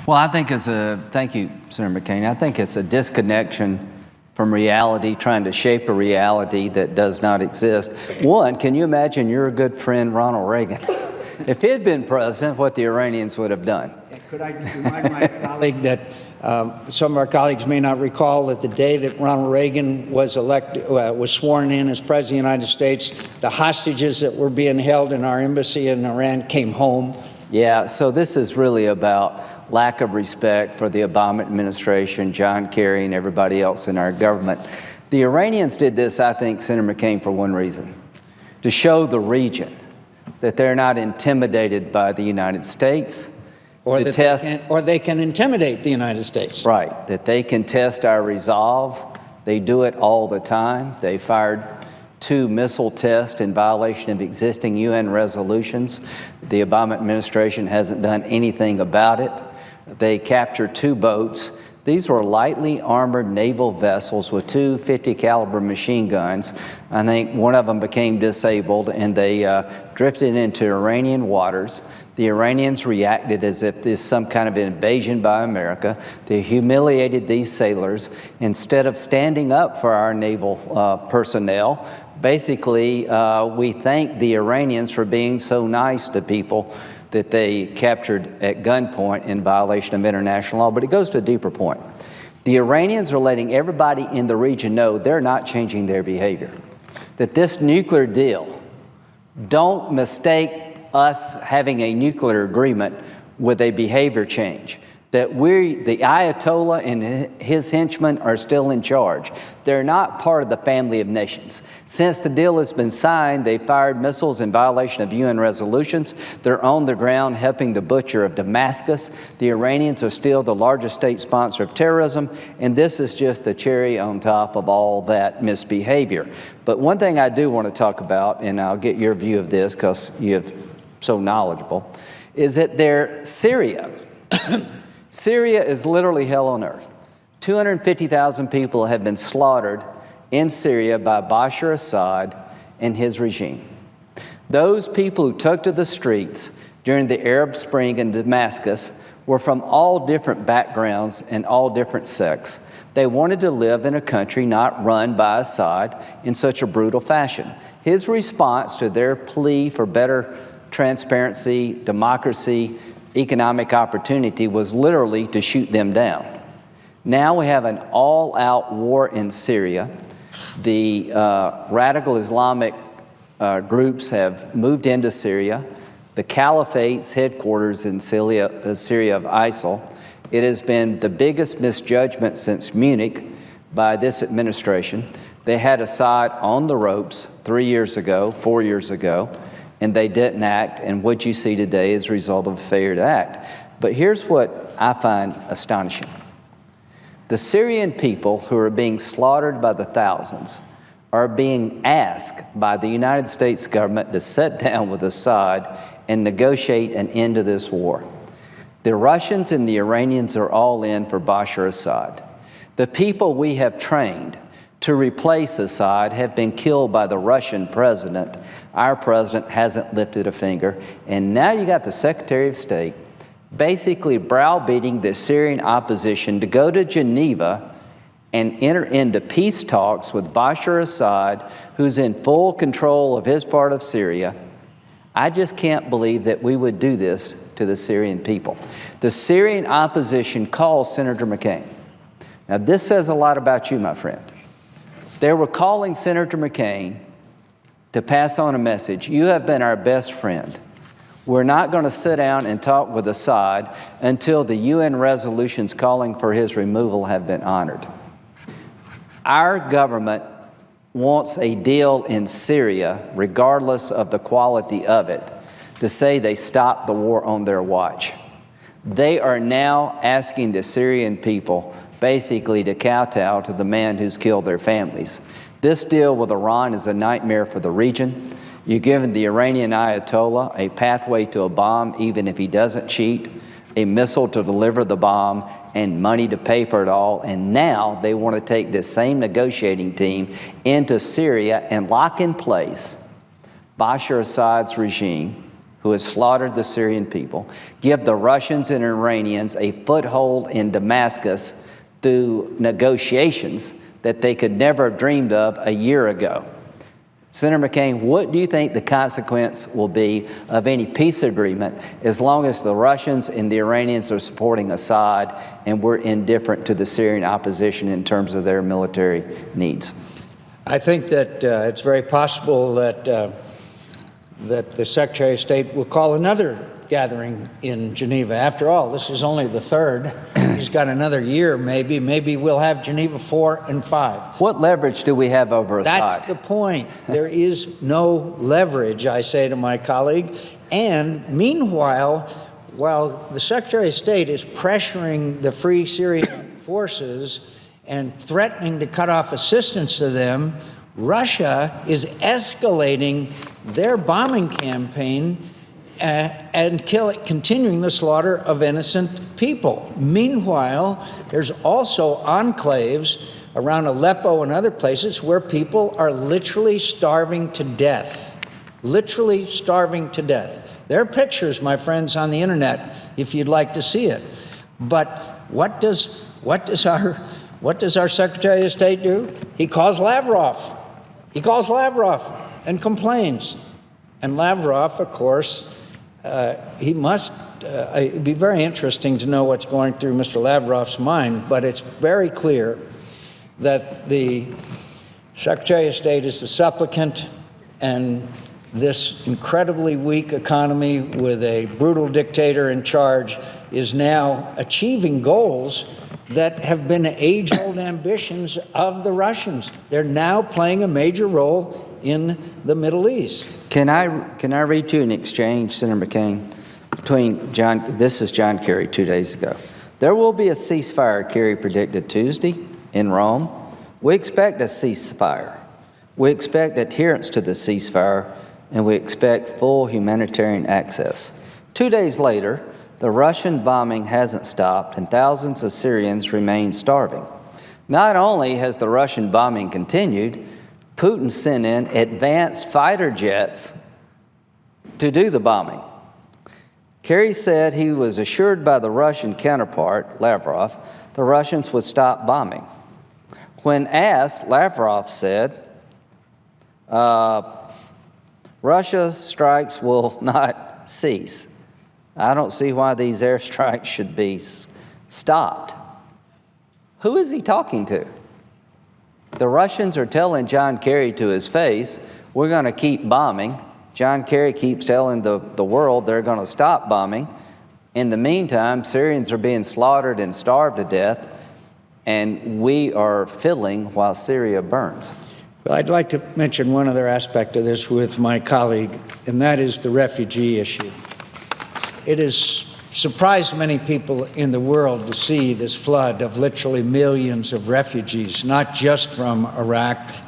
Well, I think thank you, Senator McCain. I think it's a disconnection from reality, trying to shape a reality that does not exist. One, can you imagine your good friend Ronald Reagan? If he had been president, what the Iranians would have done. Could I remind my colleague that some of our colleagues may not recall that the day that Ronald Reagan was sworn in as President of the United States, the hostages that were being held in our embassy in Iran came home. Yeah, so this is really about lack of respect for the Obama administration, John Kerry, and everybody else in our government. The Iranians did this, I think, Senator McCain, for one reason: to show the region that they're not intimidated by the United States. Or they can intimidate the United States. Right, that they can test our resolve. They do it all the time. They fired 2 missile tests in violation of existing UN resolutions. The Obama administration hasn't done anything about it. They captured 2 boats. These were lightly armored naval vessels with 2 50 caliber machine guns. I think one of them became disabled, and they drifted into Iranian waters. The Iranians reacted as if this is some kind of invasion by America. They humiliated these sailors. Instead of standing up for our naval personnel, basically, we thank the Iranians for being so nice to people that they captured at gunpoint in violation of international law. But it goes to a deeper point. The Iranians are letting everybody in the region know they're not changing their behavior. That this nuclear deal, don't mistake us having a nuclear agreement with a behavior change. That the Ayatollah and his henchmen are still in charge. They're not part of the family of nations. Since the deal has been signed, they fired missiles in violation of UN resolutions. They're on the ground helping the butcher of Damascus. The Iranians are still the largest state sponsor of terrorism, and this is just the cherry on top of all that misbehavior. But one thing I do want to talk about, and I'll get your view of this because you're so knowledgeable, is that Syria. Syria is literally hell on earth. 250,000 people have been slaughtered in Syria by Bashar Assad and his regime. Those people who took to the streets during the Arab Spring in Damascus were from all different backgrounds and all different sects. They wanted to live in a country not run by Assad in such a brutal fashion. His response to their plea for better transparency, democracy, economic opportunity was literally to shoot them down. Now we have an all-out war in Syria. The radical Islamic groups have moved into Syria. The Caliphate's headquarters in Syria of ISIL. It has been the biggest misjudgment since Munich by this administration. They had Assad on the ropes 3 years ago, 4 years ago, and they didn't act, and what you see today is a result of a failure to act. But here's what I find astonishing. The Syrian people who are being slaughtered by the thousands are being asked by the United States government to sit down with Assad and negotiate an end to this war. The Russians and the Iranians are all in for Bashar Assad. The people we have trained to replace Assad have been killed by the Russian president. Our president hasn't lifted a finger. And now you got the Secretary of State basically browbeating the Syrian opposition to go to Geneva and enter into peace talks with Bashar Assad, who's in full control of his part of Syria. I just can't believe that we would do this to the Syrian people. The Syrian opposition calls Senator McCain. Now, this says a lot about you, my friend. They were calling Senator McCain to pass on a message. You have been our best friend. We're not going to sit down and talk with Assad until the UN resolutions calling for his removal have been honored. Our government wants a deal in Syria, regardless of the quality of it, to say they stopped the war on their watch. They are now asking the Syrian people basically to kowtow to the man who's killed their families. This deal with Iran is a nightmare for the region. You've given the Iranian Ayatollah a pathway to a bomb, even if he doesn't cheat, a missile to deliver the bomb, and money to pay for it all. And now they want to take this same negotiating team into Syria and lock in place Bashar Assad's regime, who has slaughtered the Syrian people, give the Russians and Iranians a foothold in Damascus through negotiations that they could never have dreamed of a year ago. Senator McCain, what do you think the consequence will be of any peace agreement as long as the Russians and the Iranians are supporting Assad and we're indifferent to the Syrian opposition in terms of their military needs? I think that it's very possible that the Secretary of State will call another gathering in Geneva. After all, this is only the third. He's got another year, maybe. Maybe we'll have Geneva 4 and 5. What leverage do we have over Assad? That's the point. There is no leverage, I say to my colleague. And meanwhile, while the Secretary of State is pressuring the Free Syrian forces and threatening to cut off assistance to them, Russia is escalating their bombing campaign and continuing the slaughter of innocent people. Meanwhile, there's also enclaves around Aleppo and other places where people are literally starving to death. Literally starving to death. There are pictures, my friends, on the internet if you'd like to see it. But what does our Secretary of State do? He calls Lavrov. He calls Lavrov and complains. And Lavrov, of course, it'd be very interesting to know what's going through Mr. Lavrov's mind, but it's very clear that the Secretary of State is the supplicant, and this incredibly weak economy with a brutal dictator in charge is now achieving goals that have been age-old ambitions of the Russians. They're now playing a major role in the Middle East. Can I read to you an exchange, Senator McCain, between this is John Kerry 2 days ago. There will be a ceasefire, Kerry predicted Tuesday in Rome. We expect a ceasefire. We expect adherence to the ceasefire, and we expect full humanitarian access. 2 days later, the Russian bombing hasn't stopped, and thousands of Syrians remain starving. Not only has the Russian bombing continued, Putin sent in advanced fighter jets to do the bombing. Kerry said he was assured by the Russian counterpart, Lavrov, the Russians would stop bombing. When asked, Lavrov said, Russia's strikes will not cease. I don't see why these airstrikes should be stopped. Who is he talking to? The Russians are telling John Kerry to his face, we're going to keep bombing. John Kerry keeps telling the world they're going to stop bombing. In the meantime, Syrians are being slaughtered and starved to death, and we are filling while Syria burns. Well, I'd like to mention one other aspect of this with my colleague, and that is the refugee issue. It has surprised many people in the world to see this flood of literally millions of refugees, not just from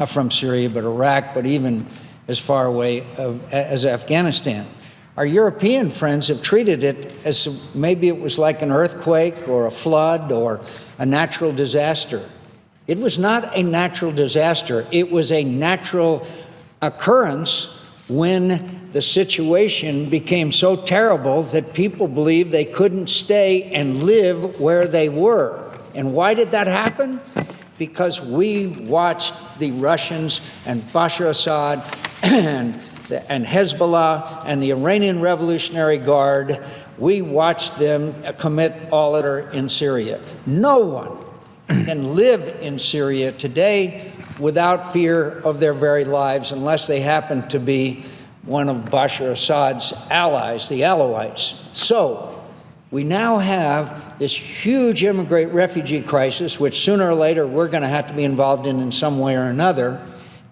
from Syria, but Iraq, but even as far away as Afghanistan. Our European friends have treated it as maybe it was like an earthquake or a flood or a natural disaster. It was not a natural disaster. It was a natural occurrence when the situation became so terrible that people believed they couldn't stay and live where they were. And why did that happen? Because we watched the Russians and Bashar Assad and Hezbollah and the Iranian Revolutionary Guard, we watched them commit all that are in Syria. No one can live in Syria today without fear of their very lives unless they happen to be one of Bashar Assad's allies, the Alawites. So we now have this huge immigrant refugee crisis, which sooner or later we're going to have to be involved in some way or another.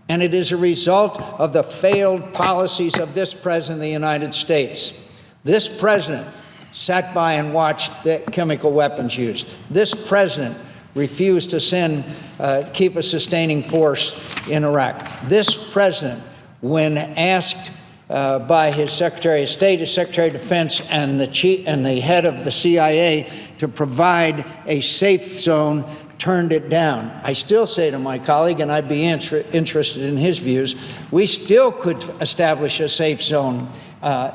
And it is a result of the failed policies of this president of the United States. This president sat by and watched the chemical weapons used. This president refused to keep a sustaining force in Iraq. This president, when asked by his Secretary of State, his Secretary of Defense, and the head of the CIA to provide a safe zone, turned it down. I still say to my colleague, and I'd be interested in his views, we still could establish a safe zone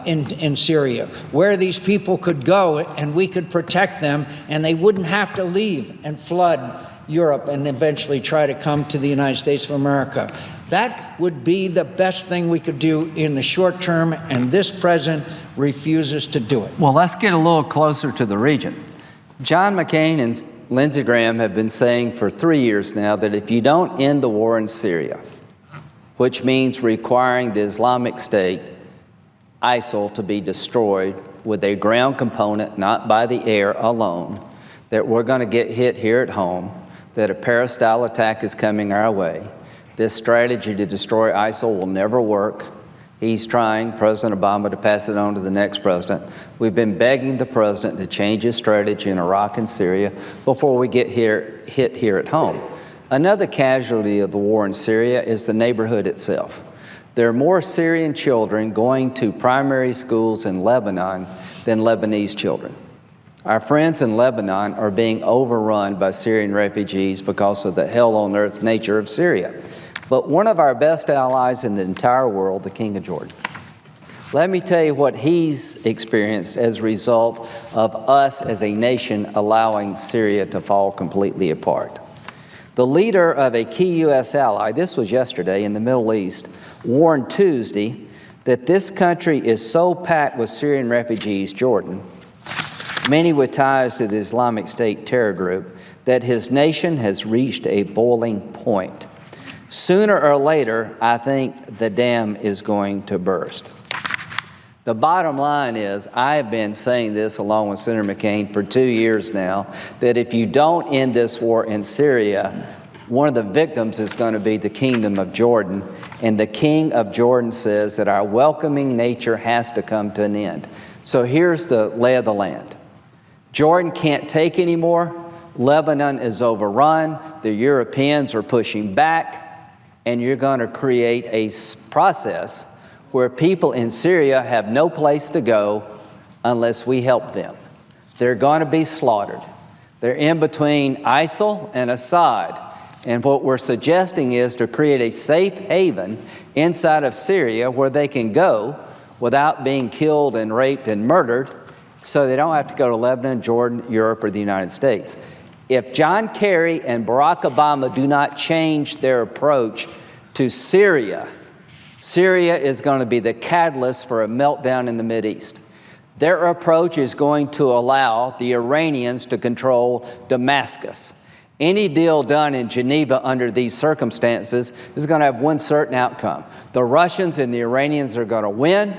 in Syria where these people could go and we could protect them and they wouldn't have to leave and flood Europe and eventually try to come to the United States of America. That would be the best thing we could do in the short term, and this president refuses to do it. Well, let's get a little closer to the region. John McCain and Lindsey Graham have been saying for 3 years now that if you don't end the war in Syria, which means requiring the Islamic State, ISIL, to be destroyed with a ground component, not by the air alone, that we're going to get hit here at home, that a Paris-style attack is coming our way. This strategy to destroy ISIL will never work. He's trying, President Obama, to pass it on to the next president. We've been begging the president to change his strategy in Iraq and Syria before we get hit here at home. Another casualty of the war in Syria is the neighborhood itself. There are more Syrian children going to primary schools in Lebanon than Lebanese children. Our friends in Lebanon are being overrun by Syrian refugees because of the hell-on-earth nature of Syria. But one of our best allies in the entire world, the King of Jordan, let me tell you what he's experienced as a result of us as a nation allowing Syria to fall completely apart. The leader of a key U.S. ally, this was yesterday in the Middle East, warned Tuesday that this country is so packed with Syrian refugees, Jordan, many with ties to the Islamic State terror group, that his nation has reached a boiling point. Sooner or later, I think the dam is going to burst. The bottom line is, I have been saying this along with Senator McCain for 2 years now, that if you don't end this war in Syria, one of the victims is going to be the Kingdom of Jordan. And the King of Jordan says that our welcoming nature has to come to an end. So here's the lay of the land. Jordan can't take anymore. Lebanon is overrun. The Europeans are pushing back. And you're going to create a process where people in Syria have no place to go unless we help them. They're going to be slaughtered. They're in between ISIL and Assad. And what we're suggesting is to create a safe haven inside of Syria where they can go without being killed and raped and murdered, so they don't have to go to Lebanon, Jordan, Europe, or the United States. If John Kerry and Barack Obama do not change their approach to Syria, Syria is going to be the catalyst for a meltdown in the Mideast. Their approach is going to allow the Iranians to control Damascus. Any deal done in Geneva under these circumstances is going to have one certain outcome. The Russians and the Iranians are going to win,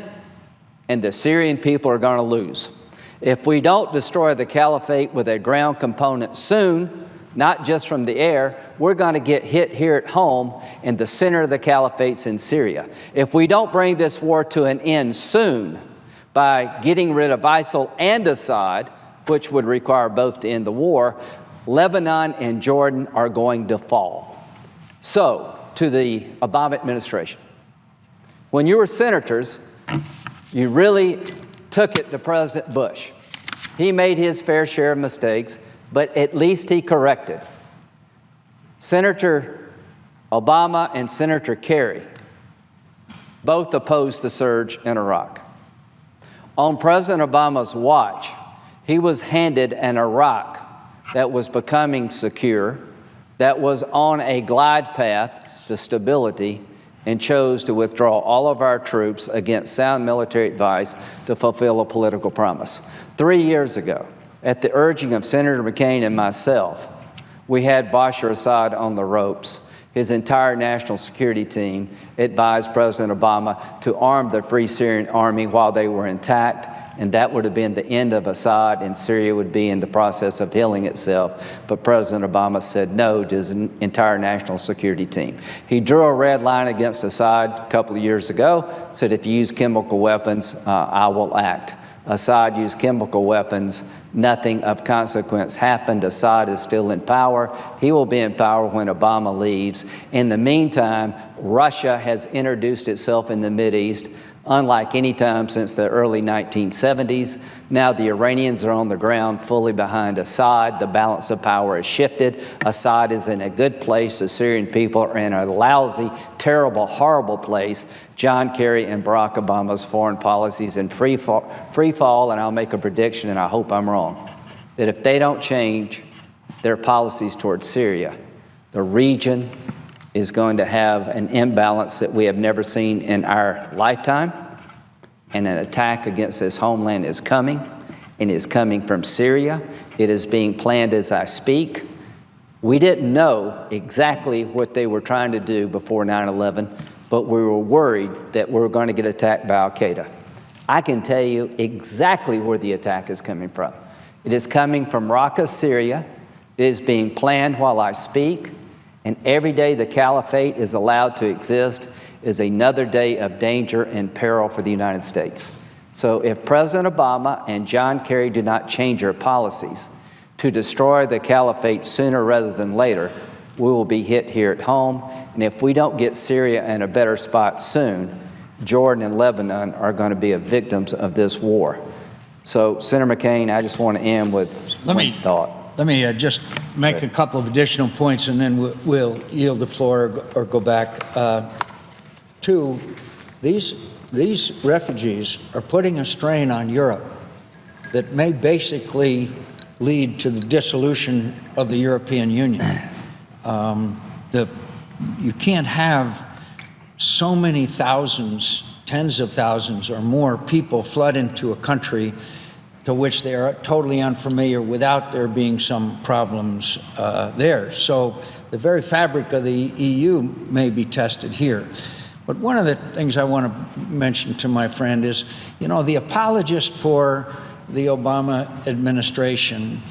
and the Syrian people are going to lose. If we don't destroy the caliphate with a ground component soon, not just from the air, we're going to get hit here at home, and the center of the caliphate's in Syria. If we don't bring this war to an end soon by getting rid of ISIL and Assad, which would require both to end the war, Lebanon and Jordan are going to fall. So, to the Obama administration, when you were senators, you really took it to President Bush. He made his fair share of mistakes, but at least he corrected. Senator Obama and Senator Kerry both opposed the surge in Iraq. On President Obama's watch, he was handed an Iraq that was becoming secure, that was on a glide path to stability, and chose to withdraw all of our troops against sound military advice to fulfill a political promise. 3 years ago, at the urging of Senator McCain and myself, we had Bashar Assad on the ropes. His entire national security team advised President Obama to arm the Free Syrian Army while they were intact, and that would have been the end of Assad, and Syria would be in the process of healing itself. But President Obama said no to his entire national security team. He drew a red line against Assad a couple of years ago, said if you use chemical weapons, I will act. Assad used chemical weapons. Nothing of consequence happened. Assad is still in power. He will be in power when Obama leaves. In the meantime, Russia has introduced itself in the Mideast. unlike any time since the early 1970s. Now the Iranians are on the ground fully behind Assad. The balance of power has shifted. Assad is in a good place. The Syrian people are in a lousy, terrible, horrible place. John Kerry and Barack Obama's foreign policies in free fall, and I'll make a prediction, and I hope I'm wrong, that if they don't change their policies towards Syria, the region is going to have an imbalance that we have never seen in our lifetime, and an attack against this homeland is coming, and is coming from Syria. It is being planned as I speak. We didn't know exactly what they were trying to do before 9/11, but we were worried that we were going to get attacked by Al-Qaeda. I can tell you exactly where the attack is coming from. It is coming from Raqqa, Syria. It is being planned while I speak. And every day the caliphate is allowed to exist is another day of danger and peril for the United States. So if President Obama and John Kerry do not change their policies to destroy the caliphate sooner rather than later, we will be hit here at home. And if we don't get Syria in a better spot soon, Jordan and Lebanon are going to be victims of this war. So, Senator McCain, I just want to end with one thought. Let me just make a couple of additional points, and then we'll yield the floor or go back. Two, these refugees are putting a strain on Europe that may basically lead to the dissolution of the European Union. You can't have so many thousands, tens of thousands or more people flood into a country to which they are totally unfamiliar without there being some problems there. So the very fabric of the EU may be tested here. But one of the things I want to mention to my friend is, the apologists for the Obama administration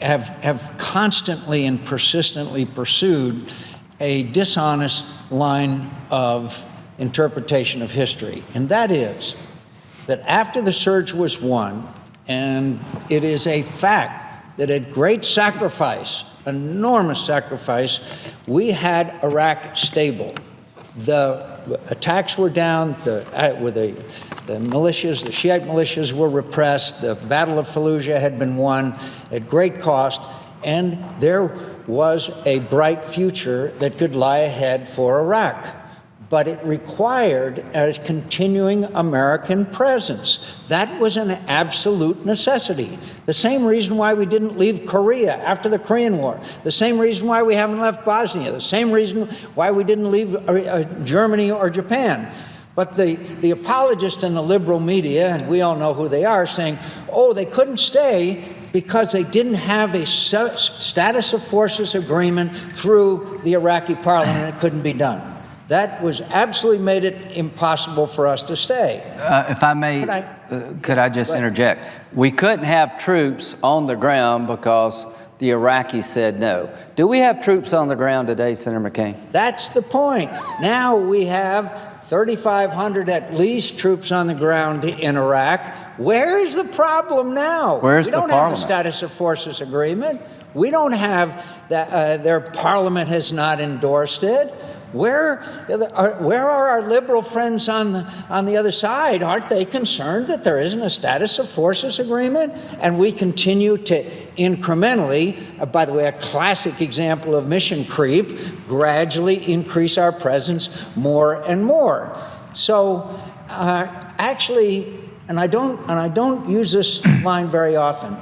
have constantly and persistently pursued a dishonest line of interpretation of history. And that is that after the surge was won, and it is a fact that at great sacrifice, enormous sacrifice, we had Iraq stable. The attacks were down, the militias, the Shiite militias were repressed, the Battle of Fallujah had been won at great cost, and there was a bright future that could lie ahead for Iraq. But it required a continuing American presence. That was an absolute necessity. The same reason why we didn't leave Korea after the Korean War, the same reason why we haven't left Bosnia, the same reason why we didn't leave Germany or Japan. But the apologists in the liberal media, and we all know who they are, saying, oh, they couldn't stay because they didn't have a status of forces agreement through the Iraqi parliament. It couldn't be done. That was absolutely made it impossible for us to stay. If I may, could I just interject? We couldn't have troops on the ground because the Iraqis said no. Do we have troops on the ground today, Senator McCain? That's the point. Now we have 3,500 at least troops on the ground in Iraq. Where is the problem now? Where's the parliament? We don't have a status of forces agreement. We don't have that. Their parliament has not endorsed it. Where are our liberal friends on the other side? Aren't they concerned that there isn't a status of forces agreement? And we continue to incrementally, by the way, a classic example of mission creep, gradually increase our presence more and more. So actually, and I don't use this line very often,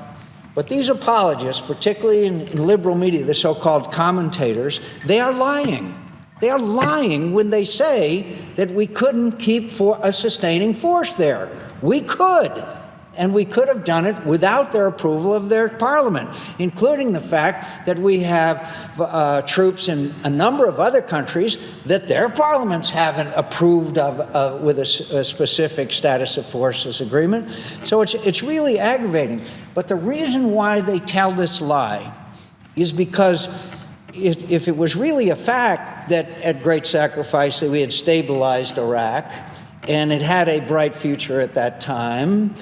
but these apologists, particularly in liberal media, the so-called commentators, they are lying. They are lying when they say that we couldn't keep a sustaining force there. We could, and we could have done it without their approval of their parliament, including the fact that we have troops in a number of other countries that their parliaments haven't approved of with a specific status of forces agreement. So it's really aggravating. But the reason why they tell this lie is because if it was really a fact that at great sacrifice that we had stabilized Iraq and it had a bright future at that time,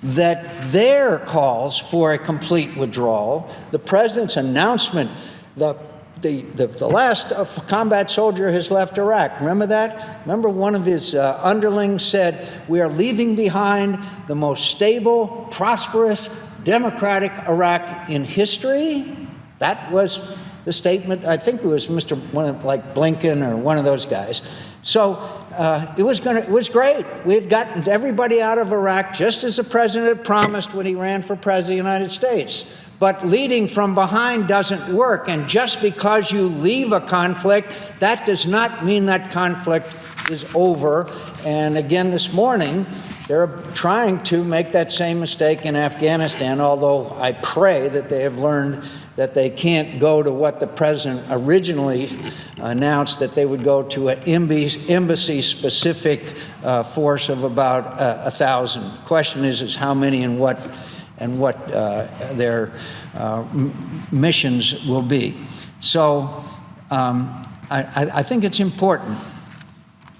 that their calls for a complete withdrawal, the president's announcement, the the last combat soldier has left Iraq. Remember that? Remember one of his underlings said, "We are leaving behind the most stable, prosperous, democratic Iraq in history." That was the statement. I think it was like Blinken or one of those guys. So it was great. We had gotten everybody out of Iraq just as the president had promised when he ran for president of the United States. But leading from behind doesn't work. And just because you leave a conflict, that does not mean that conflict is over. And again, this morning, they're trying to make that same mistake in Afghanistan, although I pray that they have learned that they can't go to what the president originally announced, that they would go to an embassy-specific force of about 1,000. Question is how many and what their missions will be. So I think it's important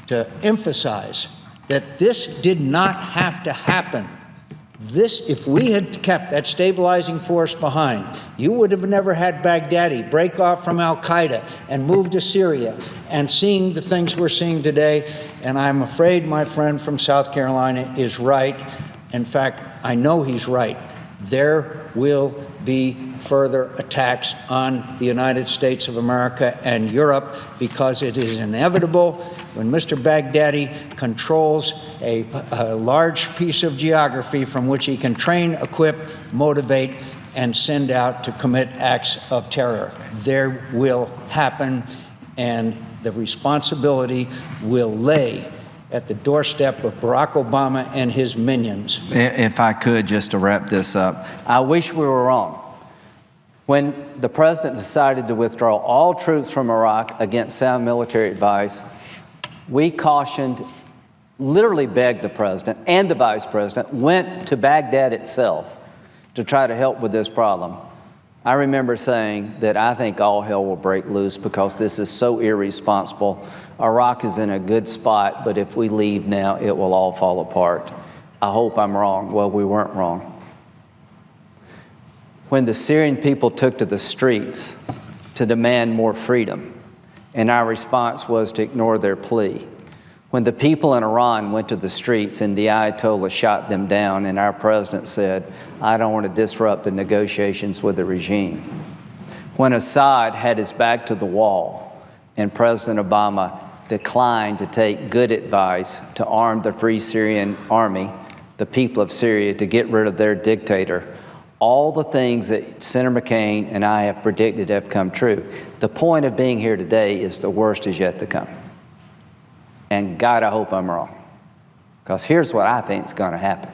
to emphasize that this did not have to happen. If we had kept that stabilizing force behind, you would have never had Baghdadi break off from al-Qaeda and move to Syria and seeing the things we're seeing today. And I'm afraid my friend from South Carolina is right. In fact, I know he's right. There will be further attacks on the United States of America and Europe because it is inevitable. When Mr. Baghdadi controls a large piece of geography from which he can train, equip, motivate, and send out to commit acts of terror, there will happen, and the responsibility will lay at the doorstep of Barack Obama and his minions. If I could, just to wrap this up, I wish we were wrong. When the president decided to withdraw all troops from Iraq against sound military advice, we cautioned, literally begged the president and the vice president, went to Baghdad itself to try to help with this problem. I remember saying that I think all hell will break loose because this is so irresponsible. Iraq is in a good spot, but if we leave now, it will all fall apart. I hope I'm wrong. Well, we weren't wrong. When the Syrian people took to the streets to demand more freedom, and our response was to ignore their plea. When the people in Iran went to the streets and the Ayatollah shot them down, and our president said, "I don't want to disrupt the negotiations with the regime." When Assad had his back to the wall and President Obama declined to take good advice to arm the Free Syrian Army, the people of Syria, to get rid of their dictator, all the things that Senator McCain and I have predicted have come true. The point of being here today is the worst is yet to come. And God, I hope I'm wrong. Because here's what I think is going to happen.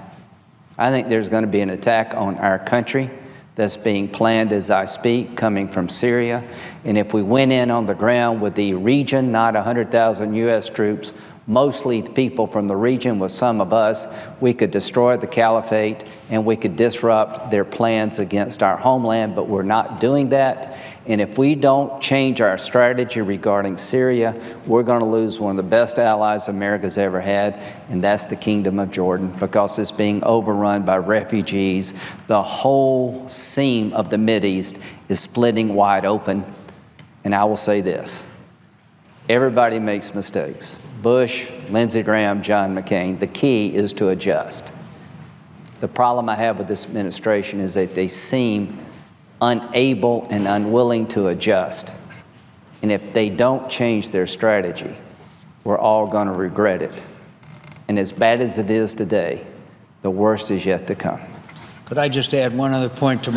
I think there's going to be an attack on our country that's being planned as I speak, coming from Syria. And if we went in on the ground with the region, not 100,000 U.S. troops, mostly people from the region with some of us, we could destroy the caliphate and we could disrupt their plans against our homeland, but we're not doing that. And if we don't change our strategy regarding Syria, we're going to lose one of the best allies America's ever had, and that's the Kingdom of Jordan, because it's being overrun by refugees. The whole seam of the Mideast is splitting wide open. And I will say this, everybody makes mistakes. Bush, Lindsey Graham, John McCain. The key is to adjust. The problem I have with this administration is that they seem unable and unwilling to adjust. And if they don't change their strategy, we're all going to regret it. And as bad as it is today, the worst is yet to come. Could I just add one other point to my